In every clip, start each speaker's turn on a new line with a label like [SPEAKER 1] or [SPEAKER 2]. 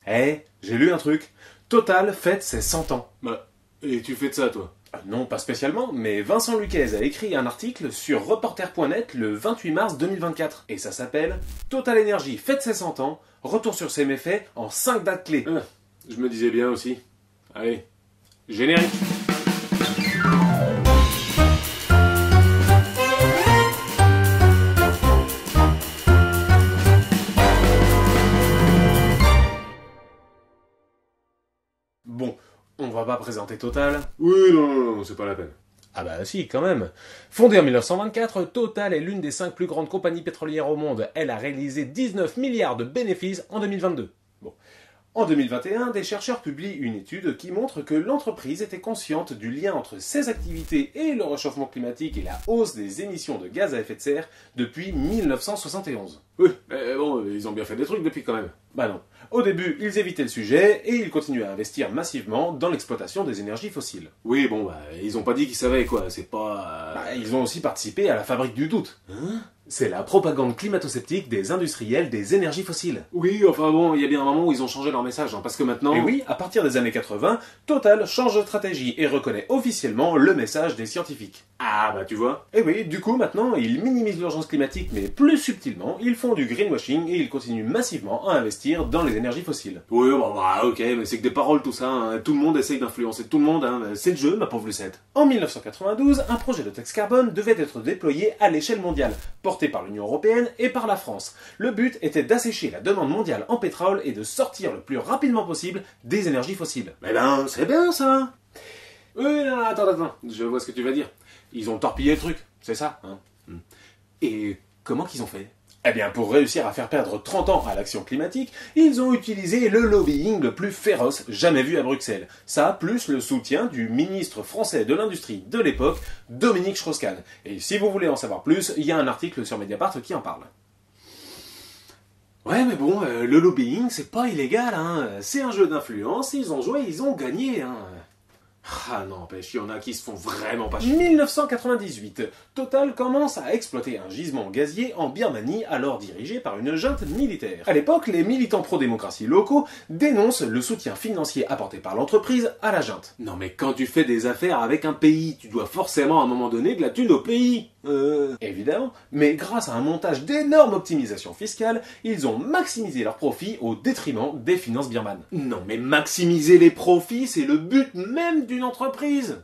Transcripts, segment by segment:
[SPEAKER 1] Eh, j'ai lu un truc. Total fête ses 100 ans.
[SPEAKER 2] Bah, et tu fais de ça, toi?
[SPEAKER 1] Non, pas spécialement, mais Vincent Luquez a écrit un article sur reporter.net le 28 mars 2024. Et ça s'appelle Total Energy fête ses 100 ans, retour sur ses méfaits en 5 dates clés.
[SPEAKER 2] Je me disais bien aussi. Allez, générique.
[SPEAKER 1] Bon, on va pas présenter Total.
[SPEAKER 2] Oui, non, c'est pas la peine.
[SPEAKER 1] Ah bah si, quand même. Fondée en 1924, Total est l'une des 5 plus grandes compagnies pétrolières au monde. Elle a réalisé 19 milliards de bénéfices en 2022. Bon. En 2021, des chercheurs publient une étude qui montre que l'entreprise était consciente du lien entre ses activités et le réchauffement climatique et la hausse des émissions de gaz à effet de serre depuis 1971.
[SPEAKER 2] Oui, mais bon, ils ont bien fait des trucs depuis quand même.
[SPEAKER 1] Bah non. Au début, ils évitaient le sujet et ils continuent à investir massivement dans l'exploitation des énergies fossiles.
[SPEAKER 2] Oui, bon, bah, ils ont pas dit qu'ils savaient, quoi, c'est pas...
[SPEAKER 1] Bah, ils ont aussi participé à la fabrique du doute.
[SPEAKER 2] Hein?
[SPEAKER 1] C'est la propagande climato-sceptique des industriels des énergies fossiles.
[SPEAKER 2] Oui, enfin bon, il y a bien un moment où ils ont changé leur message, hein, parce que maintenant...
[SPEAKER 1] Et oui, à partir des années 80, Total change de stratégie et reconnaît officiellement le message des scientifiques.
[SPEAKER 2] Ah, bah tu vois.
[SPEAKER 1] Et oui, du coup, maintenant, ils minimisent l'urgence climatique, mais plus subtilement, ils font du greenwashing et ils continuent massivement à investir dans les énergies fossiles.
[SPEAKER 2] Oui, bah, ok, mais c'est que des paroles tout ça, hein. Tout le monde essaye d'influencer tout le monde, hein. C'est le jeu, ma pauvre Lucette.
[SPEAKER 1] En 1992, un projet de taxe carbone devait être déployé à l'échelle mondiale, porté par l'Union européenne et par la France. Le but était d'assécher la demande mondiale en pétrole et de sortir le plus rapidement possible des énergies fossiles.
[SPEAKER 2] Mais ben, c'est bien ça. Oui, non, attends, je vois ce que tu vas dire. Ils ont torpillé le truc, c'est ça, hein. Et comment qu'ils ont fait?
[SPEAKER 1] Eh bien, pour réussir à faire perdre 30 ans à l'action climatique, ils ont utilisé le lobbying le plus féroce jamais vu à Bruxelles. Ça, plus le soutien du ministre français de l'Industrie de l'époque, Dominique Strauss-Kahn. Et si vous voulez en savoir plus, il y a un article sur Mediapart qui en parle.
[SPEAKER 2] Ouais, mais bon, le lobbying, c'est pas illégal, hein. C'est un jeu d'influence, ils ont joué, ils ont gagné, hein. Ah non, il y en a qui se font vraiment pas chier.
[SPEAKER 1] 1998, Total commence à exploiter un gisement gazier en Birmanie, alors dirigé par une junte militaire. À l'époque, les militants pro-démocratie locaux dénoncent le soutien financier apporté par l'entreprise à la junte.
[SPEAKER 2] Non mais quand tu fais des affaires avec un pays, tu dois forcément à un moment donné de la thune au pays.
[SPEAKER 1] Évidemment, mais grâce à un montage d'énormes optimisations fiscales, ils ont maximisé leurs profits au détriment des finances birmanes.
[SPEAKER 2] Non mais maximiser les profits, c'est le but même d'une entreprise.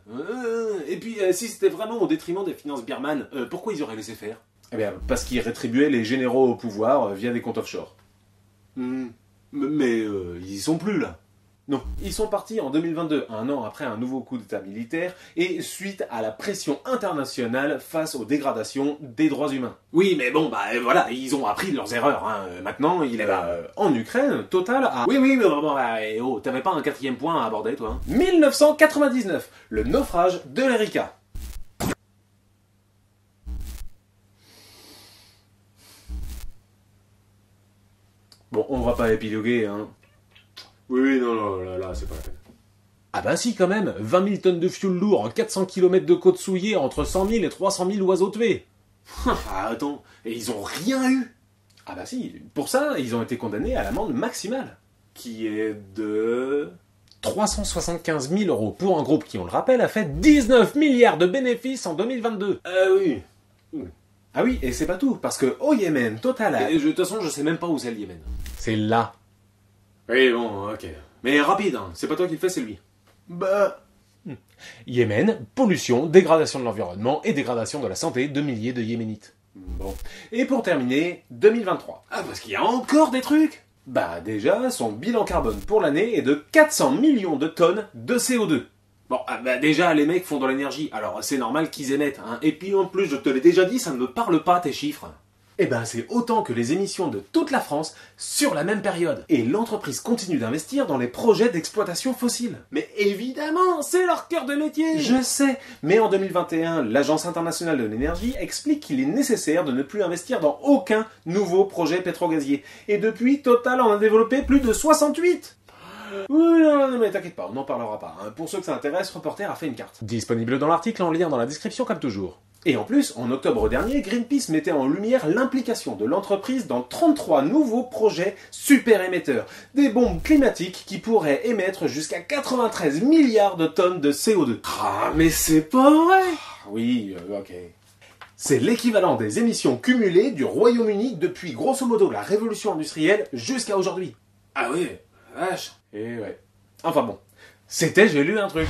[SPEAKER 2] Et puis si c'était vraiment au détriment des finances birmanes, pourquoi ils auraient laissé faire?
[SPEAKER 1] Eh bien, parce qu'ils rétribuaient les généraux au pouvoir via des comptes offshore.
[SPEAKER 2] Mais ils y sont plus là.
[SPEAKER 1] Non, ils sont partis en 2022, un an après un nouveau coup d'État militaire, et suite à la pression internationale face aux dégradations des droits humains.
[SPEAKER 2] Oui, mais bon, bah voilà, ils ont appris de leurs erreurs. Hein. Maintenant, il est...
[SPEAKER 1] en Ukraine, Total a...
[SPEAKER 2] Oui, mais bon, oh, t'avais pas un 4e point à aborder, toi?
[SPEAKER 1] 1999, le naufrage de l'Erika. Bon, on va pas épiloguer, hein.
[SPEAKER 2] Oui, non, là, c'est pas la peine.
[SPEAKER 1] Ah bah si, quand même, 20 000 tonnes de fioul lourd en 400 km de côte souillée entre 100 000 et 300 000 oiseaux tués.
[SPEAKER 2] Ah, attends, et ils ont rien eu?
[SPEAKER 1] Ah bah si, pour ça, ils ont été condamnés à l'amende maximale.
[SPEAKER 2] Qui est de...
[SPEAKER 1] 375 000 euros pour un groupe qui, on le rappelle, a fait 19 milliards de bénéfices en 2022.
[SPEAKER 2] Ah oui.
[SPEAKER 1] Ah oui, et c'est pas tout, parce que au Yémen, Total a...
[SPEAKER 2] De toute façon, je sais même pas où c'est le Yémen.
[SPEAKER 1] C'est là.
[SPEAKER 2] Oui, bon, ok. Mais rapide, hein. C'est pas toi qui le fais, c'est lui.
[SPEAKER 1] Bah... Yémen, pollution, dégradation de l'environnement et dégradation de la santé de milliers de Yéménites. Bon. Et pour terminer, 2023.
[SPEAKER 2] Ah, parce qu'il y a encore des trucs?
[SPEAKER 1] Bah déjà, son bilan carbone pour l'année est de 400 millions de tonnes de CO2.
[SPEAKER 2] Bon, bah déjà, les mecs font de l'énergie, alors c'est normal qu'ils émettent, hein. Et puis en plus, je te l'ai déjà dit, ça ne me parle pas tes chiffres.
[SPEAKER 1] Eh ben, c'est autant que les émissions de toute la France sur la même période. Et l'entreprise continue d'investir dans les projets d'exploitation fossile.
[SPEAKER 2] Mais évidemment, c'est leur cœur de métier.
[SPEAKER 1] Je sais, mais en 2021, l'Agence internationale de l'énergie explique qu'il est nécessaire de ne plus investir dans aucun nouveau projet pétrogazier. Et depuis, Total en a développé plus de 68. Oui, non, mais t'inquiète pas, on n'en parlera pas. Pour ceux que ça intéresse, Reporter a fait une carte. Disponible dans l'article en lien dans la description comme toujours. Et en plus, en octobre dernier, Greenpeace mettait en lumière l'implication de l'entreprise dans 33 nouveaux projets super émetteurs. Des bombes climatiques qui pourraient émettre jusqu'à 93 milliards de tonnes de CO2.
[SPEAKER 2] Ah, mais c'est pas vrai!
[SPEAKER 1] Oui, ok. C'est l'équivalent des émissions cumulées du Royaume-Uni depuis grosso modo la révolution industrielle jusqu'à aujourd'hui.
[SPEAKER 2] Ah oui, vache.
[SPEAKER 1] Et ouais. Enfin bon, c'était J'ai lu un truc.